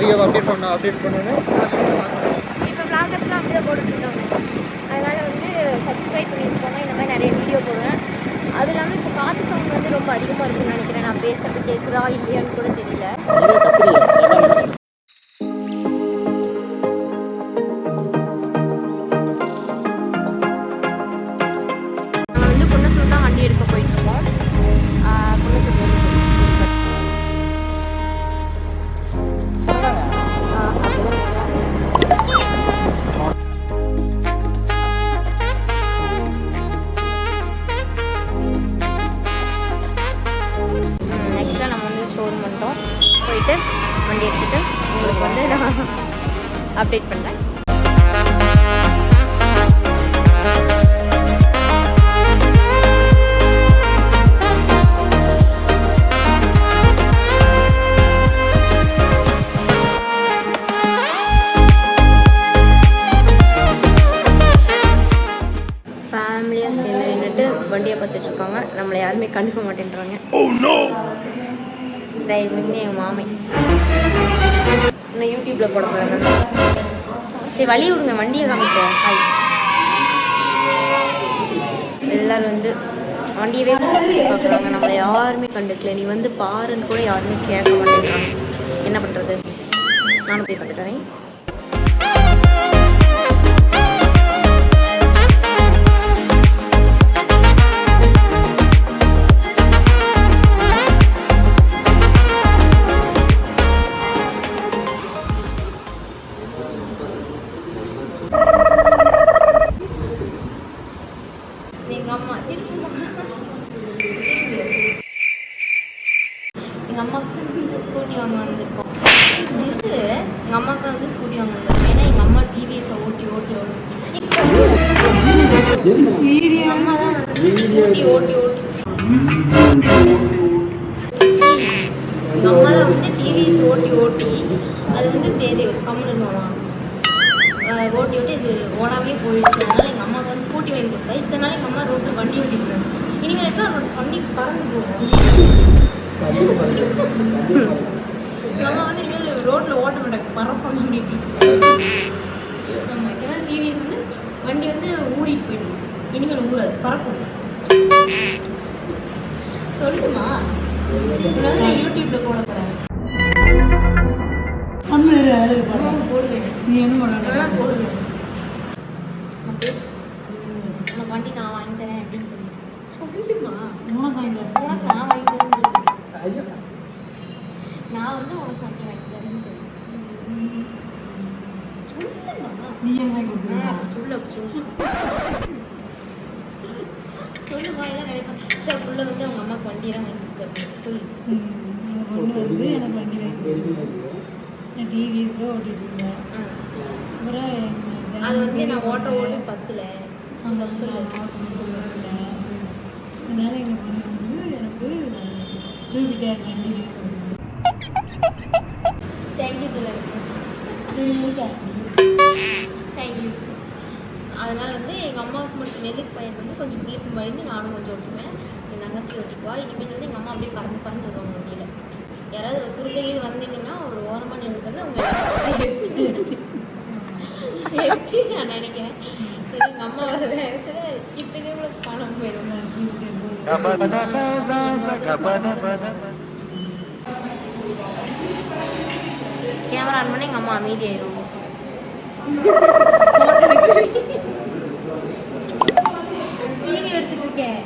அதிகம் அப்டேட் பண்ணுவேன். இப்போ vloggers-லாம் அப்படி தான் போட்டுட்ருக்காங்க. அதனால் வந்து சப்ஸ்கிரைப் பண்ணி வச்சுக்கோங்க. இந்த மாதிரி நிறைய வீடியோ போடுவேன். அதுவும் இல்லாமல் இப்போ காற்று சவுண்ட் வந்து ரொம்ப அதிகமாக இருக்குன்னு நினைக்கிறேன். நான் பேசுறது கேட்குதா இல்லையான்னு கூட தெரியல. நம்ம வந்து குன்னத்தூர் தான் வண்டி எடுக்க போயிட்டுருக்கோம். போயிட்டு வண்டி எடுத்துகிட்டு உங்களுக்கு வந்து நான் அப்டேட் பண்ணுறேன். ஃபேமிலியாக சேர்ந்து நின்றுட்டு வண்டியை பார்த்துட்ருக்காங்க. நம்மளை யாருமே கண்டுக்க மாட்டேன்றாங்க. வந்து எங்கள் மாமை இன்னும் யூடியூப்பில் போட போகிறாங்க. சரி வழி விடுங்க, வண்டியை காமிப்போம். ஹாய். எல்லோரும் வந்து வண்டியவே பார்க்குறாங்க. நம்மளை யாருமே கண்டுக்கல. நீ வந்து பாருன்னு கூட யாருமே கேட்க மாட்டேங்கிறாங்க. என்ன பண்ணுறது? நானும் போய் பார்த்துட்டு வரேன். எங்கள் அம்மா எங்கள் அம்மாவுக்கு வந்து ஸ்கூட்டி வாங்க வந்திருக்கோம். எங்கள் அம்மாவுக்கு வந்து ஸ்கூட்டி வாங்க வந்திருக்கோம். ஏன்னா எங்கள் அம்மா டிவிஎஸை ஓட்டி எங்கள் அம்மா தான் வந்து ஸ்கூட்டி ஓட்டி எங்கள் அம்மா தான் வந்து டிவிஎஸ் ஓட்டி அது வந்து தேதி வச்சு கம்முன்னு ஓட்டி இது ஓடாமே போயிடுச்சு. அதனால் எங்கள் அம்மாவுக்கு வந்து ஸ்கூட்டி வாங்கி கொடுத்தா. இத்தனை நாள் எங்கள் அம்மா ரோட்டில் வண்டி ஓட்டிருக்காங்க. இனிமேல் எப்போ அவனோட வண்டி பறந்து போகும். எங்கள் அம்மா வந்து இனிமேல் ரோட்டில் ஓட்ட மாட்டாங்க, பறப்பாங்க சொல்லிட்டு. நம்ம ஏன்னா டிவிஎஸ் வந்து வண்டி வந்து ஊறிட்டு போயிடுச்சு. இனிமேல் ஊறாது, பறக்கும். சொல்லுமா நான் யூடியூப்பில் போட போகிறேன். போடுவேன். நீ என்ன பண்ண போடுவேன். நம்ம வண்டி நான் வாங்கி தரேன் அப்படின்னு சொல்லுமா. உனக்கு நான் வாங்கி தரேன். நான் வந்து உனக்கு வண்டி வாங்கி தரேன்னு சொல்லுமா. எல்லாம் கிடைக்கும். சரி புள்ள வந்து அவங்க அம்மாவுக்கு வண்டியெல்லாம் வாங்கி கொடுத்துருக்கேன் சொல்லு. வந்து எனக்கு வண்டி வாங்கி டிவிஸோ ஓட்டிட்டுருந்தேன். அப்புறம் அது வந்து நான் ஓட்டு பத்தில் அதனால் எங்கள் பொண்ணு வந்து எனக்கு ஜூபிட்டர் வண்டி தேங்க்யூ தேங்க்யூ. அதனால் வந்து எங்கள் அம்மாவுக்கு மட்டும் நெல்லுக்கு பையன் வந்து கொஞ்சம் பிள்ளைக்கு பயந்து நானும் கொஞ்சம் ஓட்டுவேன். என் தங்கச்சி ஓட்டிக்குவா. இனிமேல் வந்து எங்கள் அம்மா அப்படியே பறந்து வருவாங்க வண்டியில். யாராவது குறுக்கே வந்தீங்கன்னா ஒரு ஓரமாக நின்றுக்கிறது அவங்க சேஃப்டி நான் நினைக்கிறேன். சரி எங்கள் அம்மா வர வேகத்தில் இப்படி கூட காணாமல் போயிடுவாங்க. கேமரா ஆன் பண்ணி எங்கள் அம்மா அமைதியாயிரும். வீடியோ எடுத்துட்டு இருக்கேன்.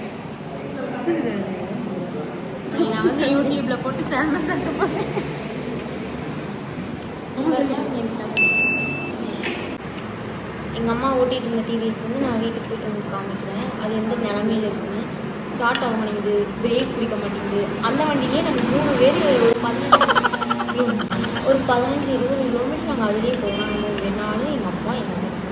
நான் வந்து யூடியூப்ல போட்டு ஃபேமஸ் ஆக போறேன். எங்கள் அம்மா ஓட்டிகிட்டு இருந்த டிவிஎஸ் வந்து நான் வீட்டுக்கு போய்ட்டு வந்து காமிக்கிறேன். அது எந்த நிலமையில இருக்குன்னு. ஸ்டார்ட் ஆக மாட்டேங்குது, பிரேக் பிடிக்க மாட்டேங்குது. அந்த வண்டியிலே நாங்கள் 3 பேர் ஒரு 15-20 கிலோமீட்டர் நாங்கள் அதுலேயே போகிறோம். நானும் எங்கள் அப்பா எங்கள் அம்மாச்சி.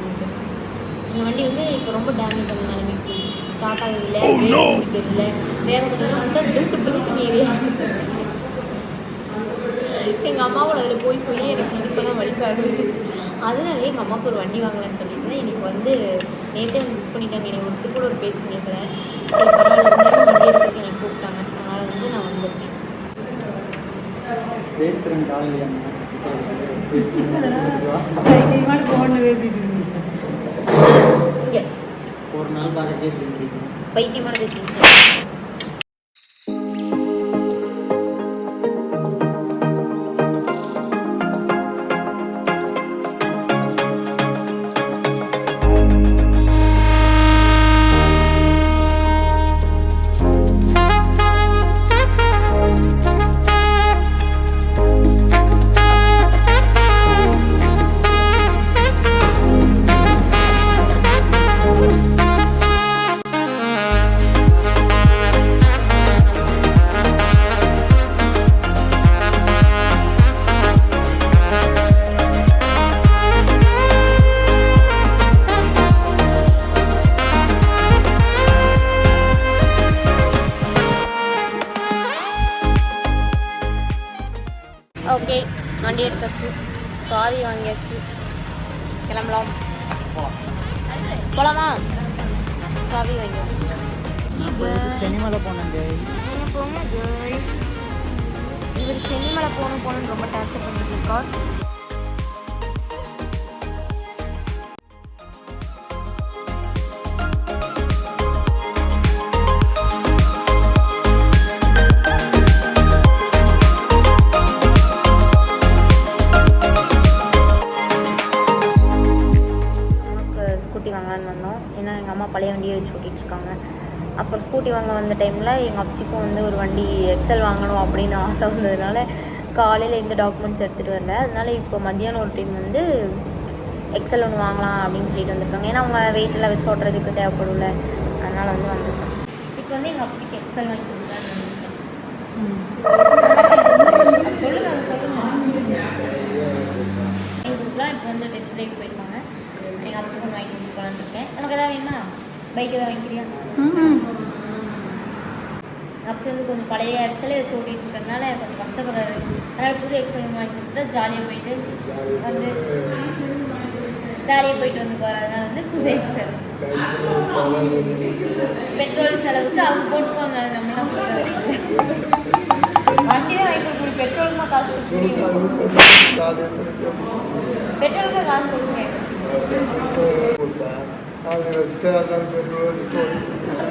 இந்த வண்டி வந்து இப்போ ரொம்ப டேமேஜ் ஆன நிலைமைக்கு போயிடுச்சு. ஸ்டார்ட் ஆகுது இல்லை, பிரேக் பிடிக்கிறது இல்லை, வேகத்தில் வந்து டுக்கு ஏரியா. எங்கள் அம்மாவோட அதில் போய் எனக்கு இடுப்பெல்லாம் வலிக்க ஆரம்பிச்சிச்சு. அதனாலே எங்கள் அம்மாவுக்கு ஒரு வண்டி வாங்கலான்னு சொல்லியிருந்தேன். எனக்கு வந்து நேற்றே வந்து புக் பண்ணிட்டாங்க. எனக்கு ஒருத்தர் கூட ஒரு பேச்சு கேட்கல. சரி பரவாயில்ல இருந்தாலும் வண்டி எடுத்துக்கு எனக்கு கூப்பிட்டாங்க. அதனால் வந்து நான் வந்திருக்கேன். ஒரு நாள் பார்த்துட்டே இருக்கு பைத்தியமான பேசிட்டு ஓகே வண்டி எடுத்தாச்சு சாவி வாங்கியாச்சு கிளம்பலாம் போலாமா சாவி வாங்கியாச்சு சென்னிமலை போனாங்க போங்க இவர் சென்னிமலை போகணும்னு ரொம்ப டார்ச்சர் பண்ணிட்டு இருக்கார் பழைய வண்டியை வச்சு ஓட்டிகிட்டு இருக்காங்க. அப்புறம் ஸ்கூட்டி வாங்க வந்த டைமில் எங்கள் அப்சிக்கும் வந்து ஒரு வண்டி எக்ஸல் வாங்கணும் அப்படின்னு ஆசை வந்ததுனால காலையில் எந்த டாக்குமெண்ட்ஸ் எடுத்துகிட்டு வரல. அதனால இப்போ மத்தியானம் ஒரு டைம் வந்து எக்ஸல் ஒன்று வாங்கலாம் அப்படின்னு சொல்லிட்டு வந்திருக்காங்க. ஏன்னா அவங்க வெயிட்டில் வச்சு ஓட்டுறதுக்கு தேவைப்படும்ல, அதனால் வந்து வந்திருக்காங்க. இப்போ வந்து எங்கள் அப்சிக்கு எக்ஸல் வாங்கி கொடுக்குறான்னு சொல்லுங்கள் எங்கள் குரூப்லாம் இப்போ வந்து டெஸ்ட் ட்ரைவ் போயிருக்காங்க. எங்கள் அப்சி ஒன்று வாங்கி கொடுக்கலான்னு இருக்கேன். உனக்கு எதாவது வேணுமா? பைக் எதாவது வாங்கிக்கிறியா? அப்சி வந்து கொஞ்சம் பழைய எக்ஸலே வச்சு ஓட்டிகிட்டு இருக்கிறதுனால கொஞ்சம் கஷ்டப்படுறாரு. அதனால் புது எக்ஸல் ஒன்று வாங்கி கொடுத்தா ஜாலியாக போயிட்டு வந்துக்குவார். அதனால் வந்து புது எக்ஸல் பெட்ரோல் செலவுக்கு அவங்க போட்டுக்குவாங்க. அது நம்மளாம் கொடுக்க வேண்டியது வண்டி தான் வாங்கி கொடுக்க முடியும். பெட்ரோலுக்கு தான் காசு கொடுக்க முடியும். பெட்ரோலுக்கு தான் காசு கொடுக்க முடியாது.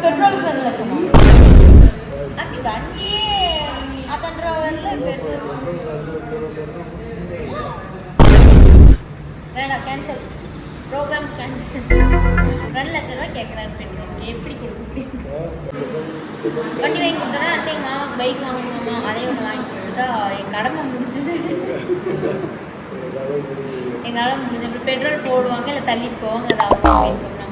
பெட்ரோல் 2 லட்சமா? ஆச்சு வண்டியே அதன்ற வேணாம், கேன்சல், ப்ரோக்ராம் கேன்சல். 2 லட்ச ரூபா கேட்குறாரு பெட்ரோல், எப்படி கொடுக்க முடியும்? வண்டி வாங்கி கொடுத்தா அடுத்து எங்கள் மாமாவுக்கு பைக் வாங்கணும். மாமா அதே ஒன்று வாங்கி கொடுத்துட்டா என் கடமை முடிஞ்சுது. எங்களால் முடிஞ்ச பெட்ரோல் போடுவாங்க, இல்லை தள்ளிட்டு போவாங்க. அது அவங்க நம்ம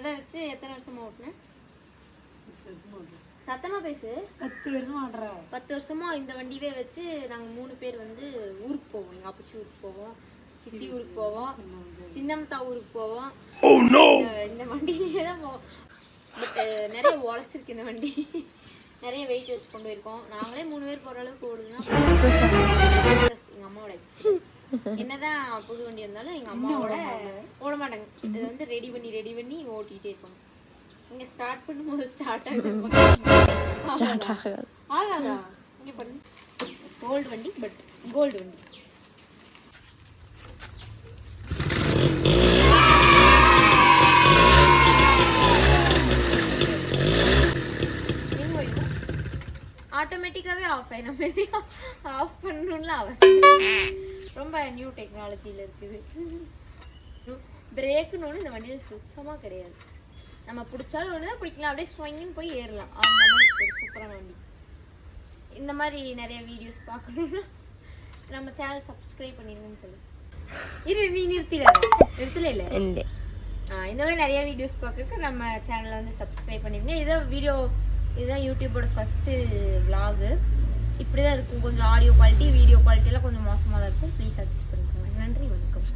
இதான் வச்சு எத்தனை வருஷமா ஓட்டுனேன்? சத்தமா பேசு. 10 வருஷமா ஓட்டுறேன். 10 வருஷமா இந்த வண்டியவே வச்சு நாங்க 3 பேர் வந்து ஊருக்கு போவோம். எங்க அப்பச்சி ஊருக்கு போவோம், சித்தி ஊருக்கு போவோம், சின்னம்தா ஊருக்கு போவோம். இந்த வண்டியிலே தான் போவோம். பட் நிறைய உழைச்சிருக்கு இந்த வண்டி. நிறைய வெயிட் வச்சு கொண்டு போயிருக்கோம். நாங்களே 3 பேர் போற அளவுக்கு ஓடுதுன்னா எங்க அம்மாவோட என்னதான் புது வண்டி இருந்தாலும் எங்க அம்மாவோட ஓட மாட்டாங்க. இது வந்து ரெடி பண்ணி ஓட்டிகிட்டே இருப்பாங்க. இங்க ஸ்டார்ட் பண்ணும்போது ஸ்டார்ட் ஆகாதா? இங்க பண்ணு. கோல்டு வண்டி, பட் கோல்டு வண்டி. ஆட்டோமேட்டிக்காவே ஆஃப் ஆகி நம்ம ஆஃப் பண்ணணும்ல அவசியம். ரொம்ப நியூ டெக்னாலஜியில் இருக்குது. பிரேக்குன்னு ஒன்று இந்த வண்டியில் சுத்தமாக கிடையாது. நம்ம பிடிச்சாலும் ஒன்று தான் பிடிக்கலாம், அப்படியே ஸ்வங்கின்னு போய் ஏறலாம். அந்த மாதிரி ஒரு சூப்பரான வண்டி. இந்த மாதிரி நிறைய வீடியோஸ் பார்க்கணும்னா நம்ம சேனல் சப்ஸ்கிரைப் பண்ணிடுங்கன்னு சொல்லு. நீ நிறுத்தல இல்லை இந்த மாதிரி நிறைய வீடியோஸ் பார்க்குறதுக்கு நம்ம சேனலை வந்து சப்ஸ்கிரைப் பண்ணிடுங்க. இதுதான் யூடியூபோட ஃபஸ்ட்டு vlog. இப்படி தான் இருக்கும். கொஞ்சம் ஆடியோ குவாலிட்டி வீடியோ குவாலிட்டியெல்லாம் கொஞ்சம் மோசமாக தான் இருக்கும். ப்ளீஸ் அட்ஜஸ்ட் பண்ணிக்கோங்க. நன்றி, வணக்கம்.